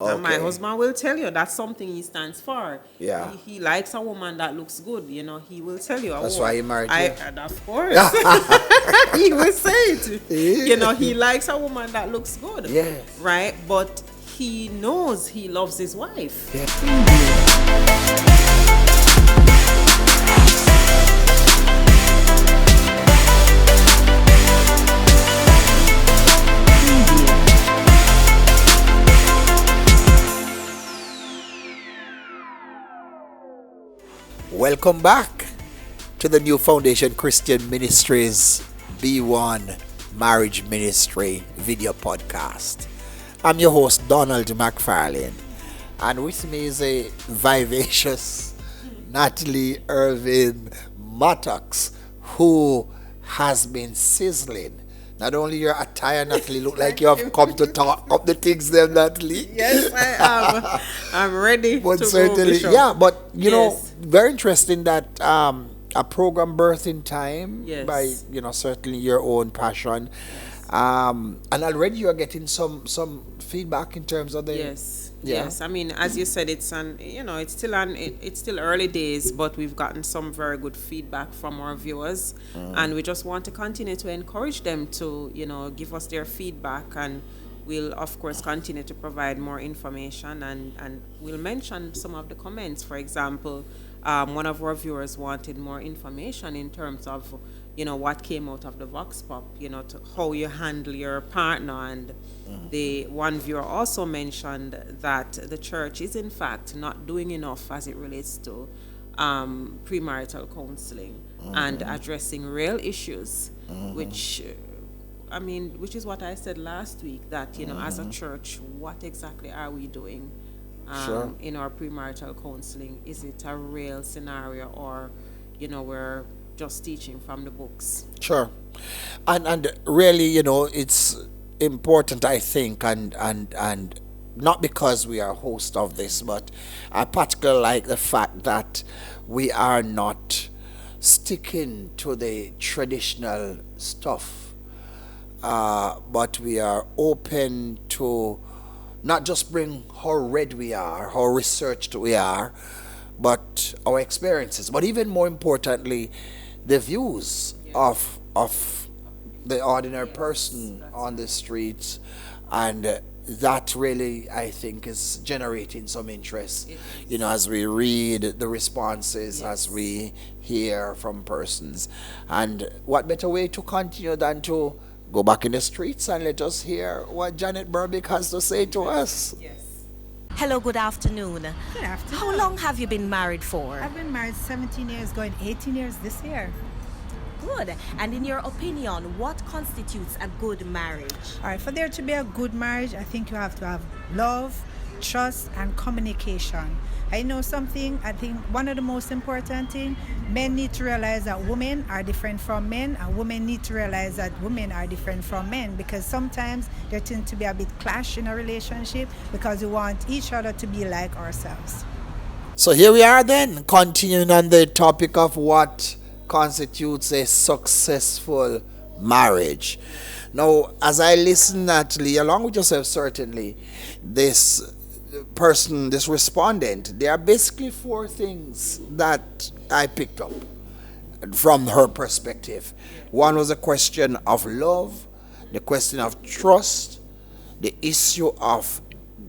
And my Okay. husband will tell you that's something he stands for. Yeah. He likes a woman that looks good. He will tell you. That's Oh, why he married I, you. and of course, he will say it. He likes a woman that looks good. Yes. Right? But he knows he loves his wife. Yeah. Welcome back to the New Foundation Christian Ministries B1 Marriage Ministry video podcast. I'm your host, Donald McFarlane, and with me is a vivacious Natalie Irvin Mattox, who has been sizzling. Not only your attire, Natalie, look like you have come to talk up the things there, Natalie. Yes, I am. I'm ready But to certainly, go, Bishop. yeah, but Yes. very interesting that a program birth in time Yes. by, certainly your own passion. And already you're getting some feedback in terms of the. Yes. Yeah. Yes. I mean, as you said, it's it's still early days, but we've gotten some very good feedback from our viewers, and we just want to continue to encourage them to, give us their feedback, and we'll of course continue to provide more information, and we'll mention some of the comments. For example, one of our viewers wanted more information in terms of, what came out of the Vox Pop, to how you handle your partner. And the one viewer also mentioned that the church is in fact not doing enough as it relates to premarital counseling and addressing real issues, which is what I said last week, that, as a church, what exactly are we doing Sure. in our premarital counseling? Is it a real scenario, or, we're just teaching from the books? Sure. And really, it's important, I think, and not because we are host of this, but I particularly like the fact that we are not sticking to the traditional stuff, but we are open to not just bring how read we are, how researched we are, but our experiences, but even more importantly, the views of the ordinary person on the streets, and that really, I think, is generating some interest. As we read the responses, as we hear from persons, and what better way to continue than to go back in the streets and let us hear what Janet Burbick has to say to us. Yes. Hello, good afternoon. Good afternoon. How long have you been married for? I've been married 17 years, going 18 years this year. Good. And in your opinion, what constitutes a good marriage? All right, for there to be a good marriage, I think you have to have love, trust, and communication. I know something, I think one of the most important things, men need to realize that women are different from men, and women need to realize that women are different from men, because sometimes there tends to be a bit clash in a relationship because we want each other to be like ourselves. So here we are then, continuing on the topic of what constitutes a successful marriage. Now, as I listen, Natalie, along with yourself, certainly, this person, this respondent, there are basically four things that I picked up from her perspective. One was a question of love, the question of trust, the issue of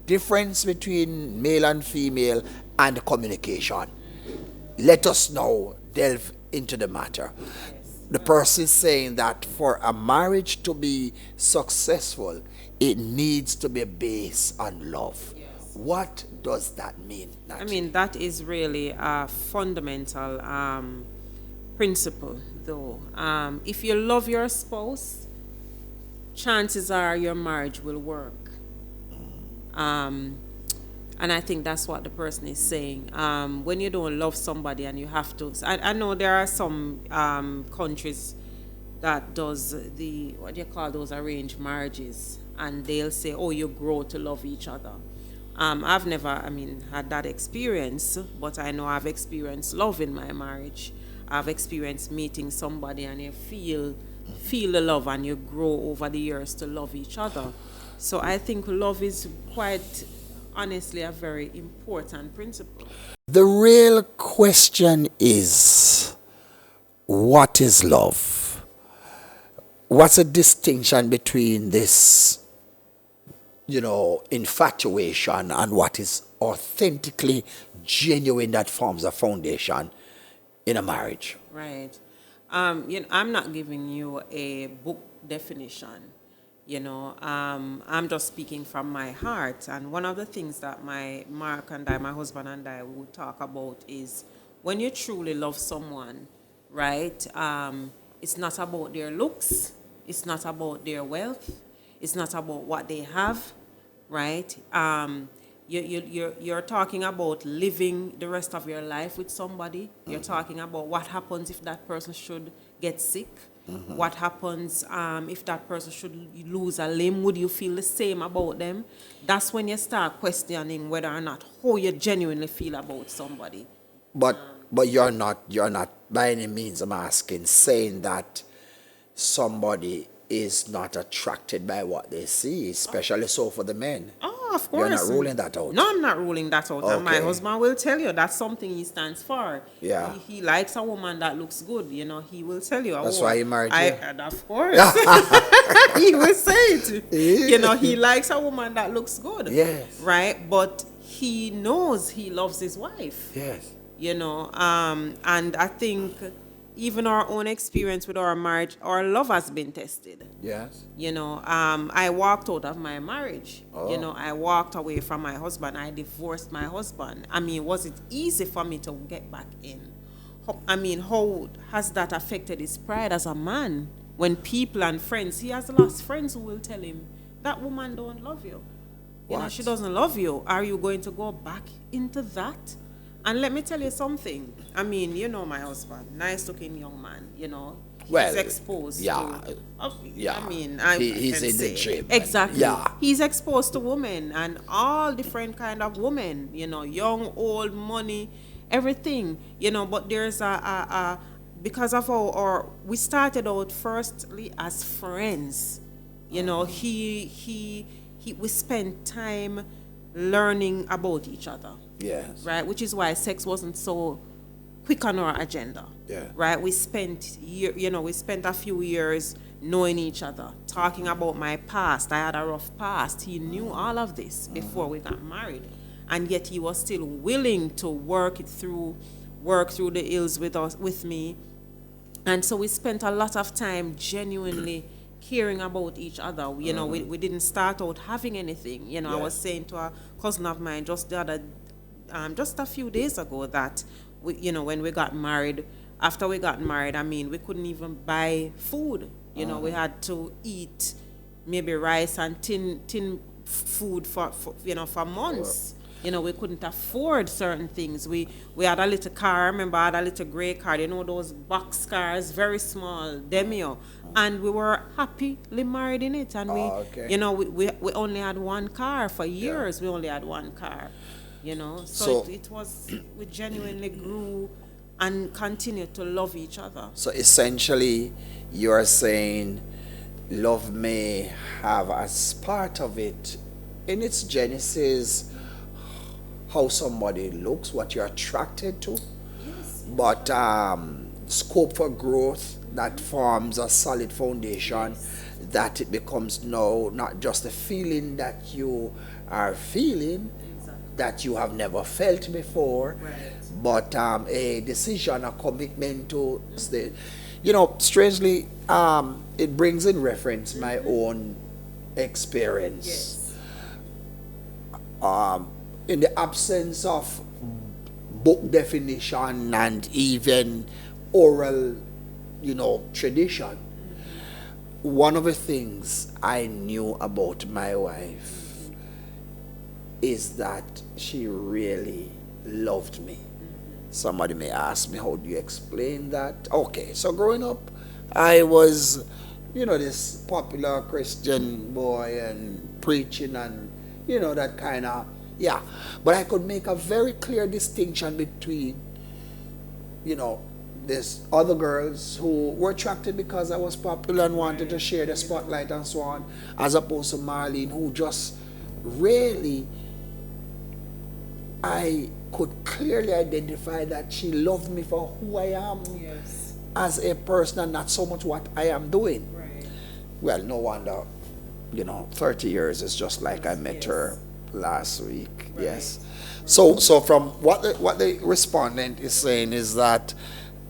difference between male and female, and communication. Let us now delve into the matter. The person is saying that for a marriage to be successful, it needs to be based on love. What does that mean, Natalie? I mean, that is really a fundamental principle, though. If you love your spouse, chances are your marriage will work. And I think that's what the person is saying. When you don't love somebody and you have to, I know there are some countries that does the, what do you call those, arranged marriages, and they'll say, oh, you grow to love each other. I've never, had that experience, but I know I've experienced love in my marriage. I've experienced meeting somebody and you feel the love, and you grow over the years to love each other. So I think love is quite honestly a very important principle. The real question is, what is love? What's the distinction between this, infatuation and what is authentically genuine that forms a foundation in a marriage? Right. I'm not giving you a book definition. I'm just speaking from my heart. And one of the things that my husband and I, would talk about is when you truly love someone, right? It's not about their looks. It's not about their wealth. It's not about what they have, right? You're talking about living the rest of your life with somebody. You're talking about what happens if that person should get sick. What happens if that person should lose a limb? Would you feel the same about them? That's when you start questioning whether or not how you genuinely feel about somebody. But you're not by any means, I'm asking, saying that somebody is not attracted by what they see, especially so for the men. Oh, of course. You're not ruling that out. No, I'm not ruling that out. And my Okay. husband will tell you that's something he stands for. Yeah. He likes a woman that looks good. He will tell you. That's why he married you. And of course. He will say it. He likes a woman that looks good. Yes. Right? But he knows he loves his wife. Yes. And I think even our own experience with our marriage, our love has been tested. Yes. I walked out of my marriage. Oh. I walked away from my husband. I divorced my husband. Was it easy for me to get back in? How has that affected his pride as a man? When people and friends, he has lost friends who will tell him, that woman don't love you. She doesn't love you. Are you going to go back into that? And let me tell you something. My husband, nice looking young man, Well, he's exposed yeah, to, he's in the gym. Exactly. Yeah. He's exposed to women and all different kind of women, young, old, money, everything, but there's because of we started out firstly as friends, we spent time learning about each other. Yes. Right, which is why sex wasn't so quick on our agenda. Yeah. Right, we spent a few years knowing each other, talking about my past. I had a rough past. He knew all of this before we got married, and yet he was still willing to work through the ills with me, and so we spent a lot of time genuinely caring about each other. We didn't start out having anything. I was saying to a cousin of mine just a few days ago that when we got married, after we got married, we couldn't even buy food. We had to eat maybe rice and tin food for months. We couldn't afford certain things. We had a little car. I remember I had a little gray car. Those box cars, very small, Demio. And we were happily married in it. And we only had one car for years. We only had one car. So it was, we genuinely grew and continued to love each other. So essentially, you're saying love may have as part of it in its genesis how somebody looks, what you're attracted to, but scope for growth that forms a solid foundation, that it becomes now not just a feeling that you are feeling, that you have never felt before, but a decision, a commitment to stay. Strangely, it brings in reference my own experience. In the absence of book definition and even oral, tradition, one of the things I knew about my wife is that she really loved me. Somebody may ask me, how do you explain that? Okay, so growing up, I was, this popular Christian boy and preaching and, that kind of, But I could make a very clear distinction between, there's other girls who were attracted because I was popular and wanted to share the spotlight and so on, as opposed to Marlene, who just really I could clearly identify that she loved me for who I am Yes. as a person and not so much what I am doing. Right. Well, no wonder, 30 years is just like I met Yes. her last week. Right. Yes. So from what the respondent is saying is that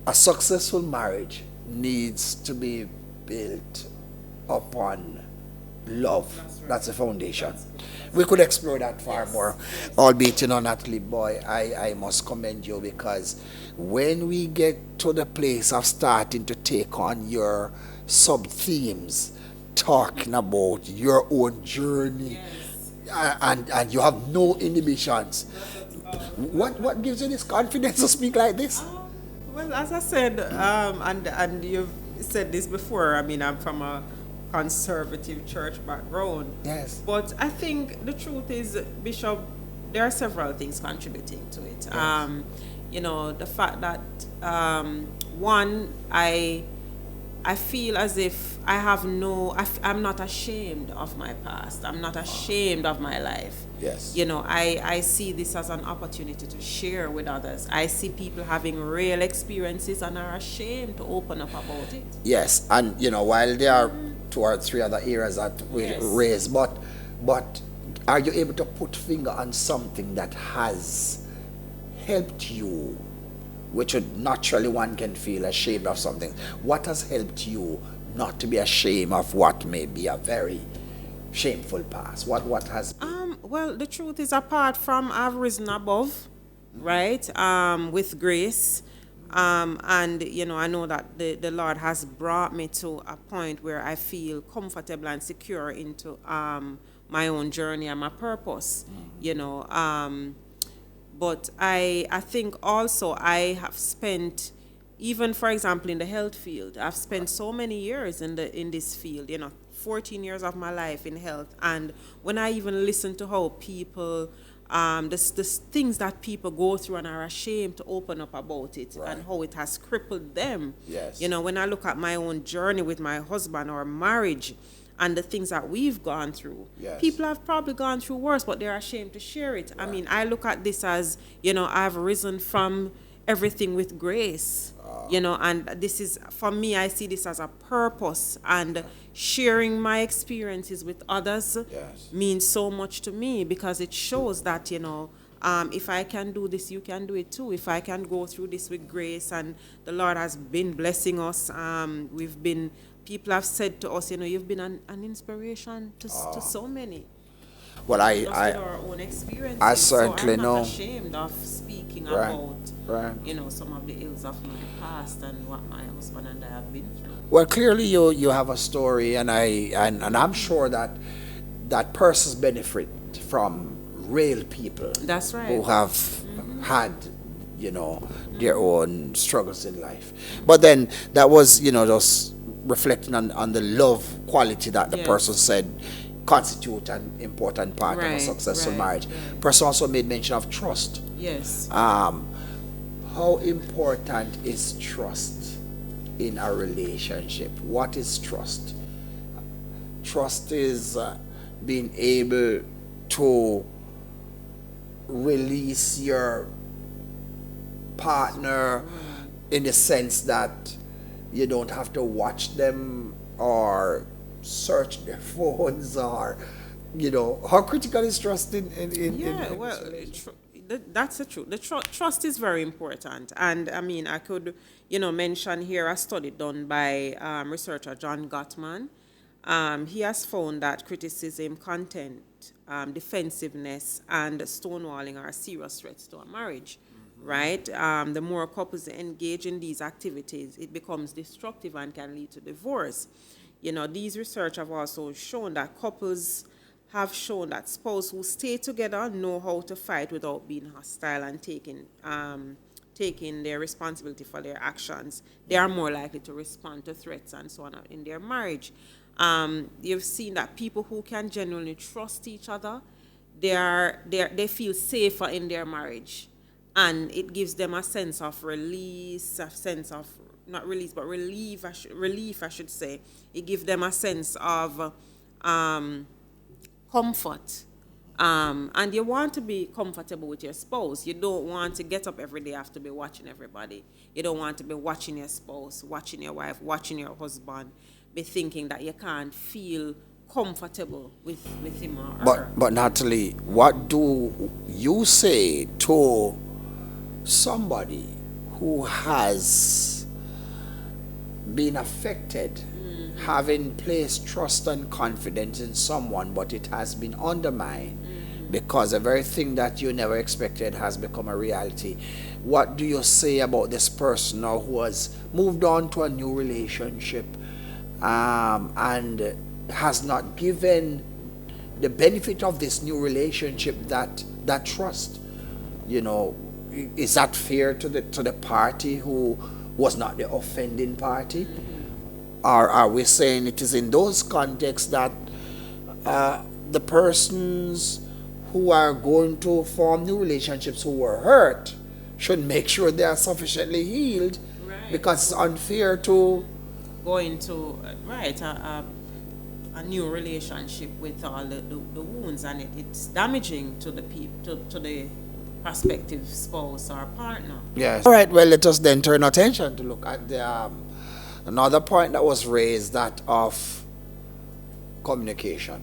a successful marriage needs to be built upon love. That's the foundation. We could explore that far more. Albeit, Natalie Boy, I must commend you, because when we get to the place of starting to take on your sub themes, talking about your own journey, and you have no inhibitions, what gives you this confidence to speak like this? Well, as I said, and you've said this before, I mean, I'm from a conservative church background. Yes. But I think the truth is, Bishop, there are several things contributing to it. The fact that, one, I feel as if I'm not ashamed of my past. I'm not ashamed of my life. Yes. I see this as an opportunity to share with others. I see people having real experiences and are ashamed to open up about it. Yes, and while there are 2 or 3 other areas that we raise, but are you able to put finger on something that has helped you, which would naturally one can feel ashamed of something? What has helped you not to be ashamed of what may be a very shameful past? What has Well, the truth is, apart from I've risen above, right, with grace, and I know that the Lord has brought me to a point where I feel comfortable and secure into my own journey and my purpose, but I think also I have spent, even for example in the health field, I've spent so many years in this field, 14 years of my life in health. And when I even listen to how people, the things that people go through and are ashamed to open up about it, and how it has crippled them. Yes. When I look at my own journey with my husband or marriage and the things that we've gone through, Yes. people have probably gone through worse, but they're ashamed to share it. I mean, I look at this as, I've risen from everything with grace. And this is, for me, I see this as a purpose, and sharing my experiences with others means so much to me, because it shows that, if I can do this, you can do it too. If I can go through this with grace, and the Lord has been blessing us, people have said to us, you've been an inspiration to so many. Well, Just with our own experiences. I certainly so I'm not know. ashamed of speaking Right. about, some of the ills of my past and what my husband and I have been through. Well, clearly you have a story, and I'm sure that persons benefit from real people. That's right. Who have had, their own struggles in life. But then that was, just reflecting on the love quality that the person said constitute an important part of a successful marriage. Person also made mention of trust. Yes. How important is trust in a relationship? What is trust? Trust is being able to release your partner in the sense that you don't have to watch them or search their phones, or how critical is trust in that's the truth. The trust is very important, and I mean, I could mention here a study done by researcher John Gottman. He has found that criticism, contempt, defensiveness, and stonewalling are serious threats to a marriage. Right? The more couples engage in these activities, it becomes destructive and can lead to divorce. These research have also shown that couples have shown that spouses who stay together know how to fight without being hostile and taking their responsibility for their actions. They are more likely to respond to threats and so on in their marriage. You've seen that people who can genuinely trust each other, they feel safer in their marriage. And it gives them a sense of release, a sense of, not release, but relief, I should say. It gives them a sense of comfort And you want to be comfortable with your spouse. You don't want to get up every day have to be watching everybody. You don't want to be watching your spouse, watching your wife, watching your husband, be thinking that you can't feel comfortable with him or her. But Natalie, what do you say to somebody who has been affected, having placed trust and confidence in someone, but it has been undermined because the very thing that you never expected has become a reality? What do you say about this person now who has moved on to a new relationship and has not given the benefit of this new relationship that trust? You know, is that fair to the party who was not the offending party? Or are we saying it is in those contexts that the persons who are going to form new relationships who were hurt should make sure they are sufficiently healed? Right. Because it's unfair to Go into a new relationship with all the wounds, and it's damaging to the to the prospective spouse or partner. Yes. All right, well, let us then turn attention to look at the another point that was raised, that of communication.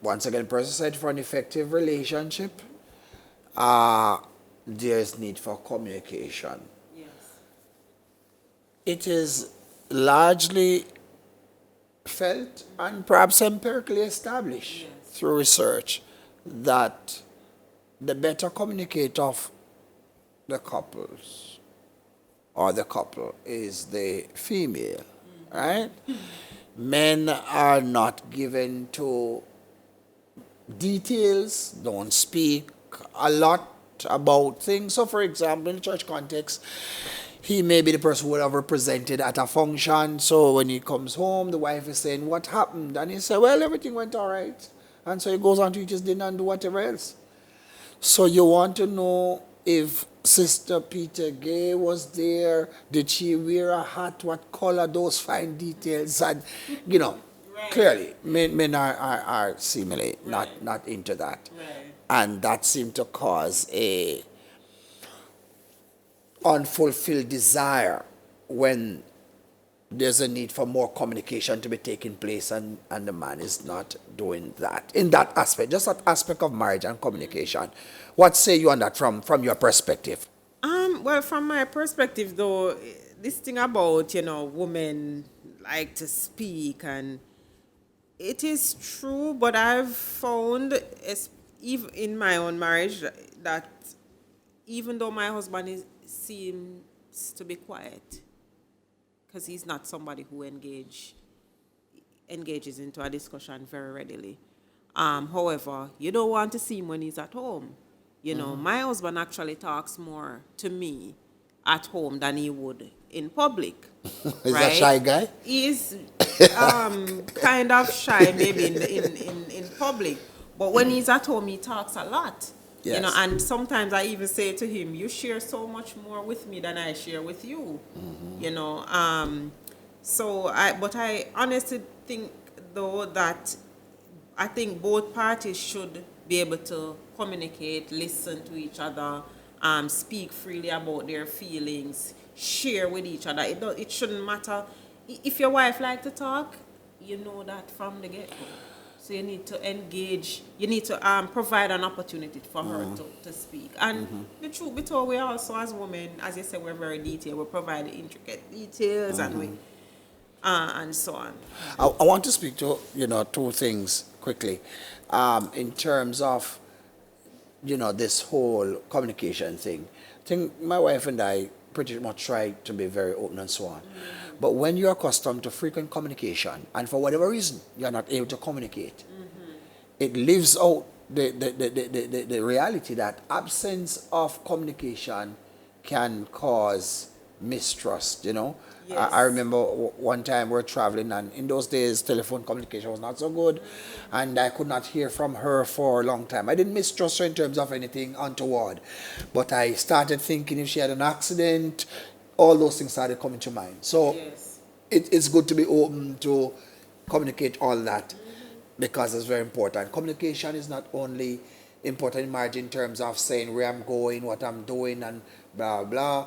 Once again, person said for an effective relationship, there's need for communication. Yes. It is largely felt and perhaps empirically established through research that the better communicator of the couples or the couple is the female, right? Men are not given to details, don't speak a lot about things. So, for example, in the church context, he may be the person who would have represented at a function. So when he comes home, the wife is saying, "What happened?" And he said, "Well, everything went all right." And so he goes on to eat his dinner and do whatever else. So you want to know if Sister Peter Gay was there, did she wear a hat, what color, those fine details. And, you know, Right. clearly, men are seemingly not into that. Right. And that seemed to cause a unfulfilled desire when there's a need for more communication to be taking place, and the man is not doing that. In that aspect, just that aspect of marriage and communication. What say you on that from your perspective? Well, from my perspective, though, this thing about, women like to speak, and it is true, but I've found, even in my own marriage, that even though my husband seems to be quiet, because he's not somebody who engages into a discussion very readily. However, you don't want to see him when he's at home. My husband actually talks more to me at home than he would in public. Is a shy guy? He's kind of shy maybe in public, but when he's at home, he talks a lot. Yes. And sometimes I even say to him, "You share so much more with me than I share with you." But I honestly think, though, that I think both parties should be able to communicate, listen to each other, speak freely about their feelings, share with each other. It shouldn't matter. If your wife likes to talk, you know that from the get-go. So you need to engage, you need to provide an opportunity for her to speak. And the truth be told, we also, as women, as you said, we're very detailed. We provide the intricate details and so on. I want to speak to, two things quickly. In terms of, this whole communication thing. I think my wife and I pretty much try to be very open and so on. But when you're accustomed to frequent communication, and for whatever reason you're not able to communicate, it leaves out the reality that absence of communication can cause mistrust, Yes. I remember one time we were traveling, and in those days telephone communication was not so good, and I could not hear from her for a long time. I didn't mistrust her in terms of anything untoward, but I started thinking if she had an accident, all those things started coming to mind. So Yes. it's good to be open to communicate all that. because it's very important. Communication is not only important in marriage in terms of saying where I'm going, what I'm doing, and blah blah,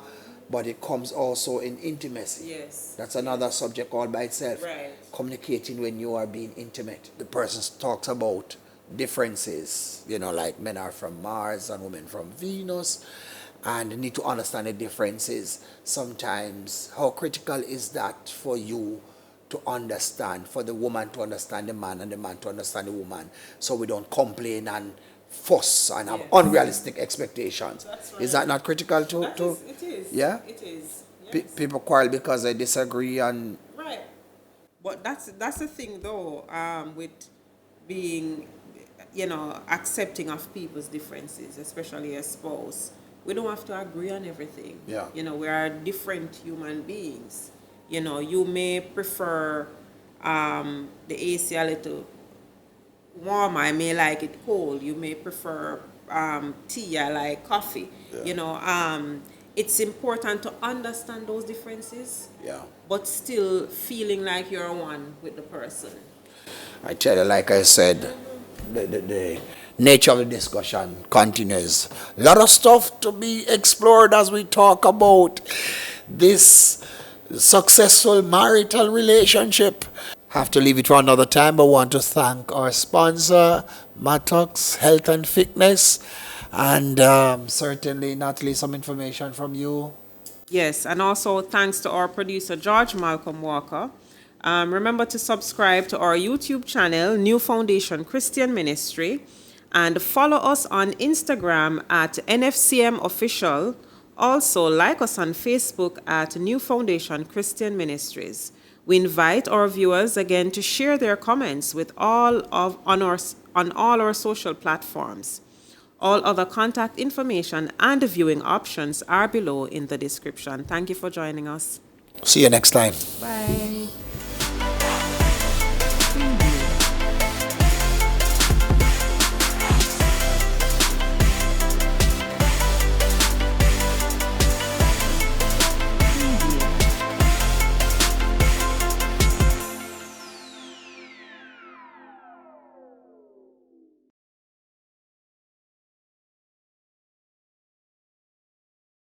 but it comes also in intimacy. Yes. That's another subject all by itself. Right. Communicating when you are being intimate. The person talks about differences, like men are from Mars and women from Venus, and you need to understand the differences. Sometimes, how critical is that for you to understand, for the woman to understand the man and the man to understand the woman, so we don't complain and fuss and have unrealistic expectations. That's right. Is that not critical It is. Yeah? It is. People quarrel because they disagree and... Right. But that's the thing though, with being, accepting of people's differences, especially a spouse. We don't have to agree on everything. Yeah. We are different human beings. You may prefer the AC a little warm, I may like it cold. You may prefer tea, I like coffee. It's important to understand those differences, but still feeling like you're one with the person. I tell you, like I said, the nature of the discussion continues. A lot of stuff to be explored as we talk about this successful marital relationship. Have to leave it for another time, but want to thank our sponsor, Mattox Health and Fitness, and certainly, Natalie, some information from you. Yes, and also thanks to our producer, George Malcolm Walker. Remember to subscribe to our YouTube channel, New Foundation Christian Ministry, and follow us on Instagram at NFCM Official. Also, like us on Facebook at New Foundation Christian Ministries. We invite our viewers again to share their comments with on all our social platforms. All other contact information and viewing options are below in the description. Thank you for joining us. See you next time.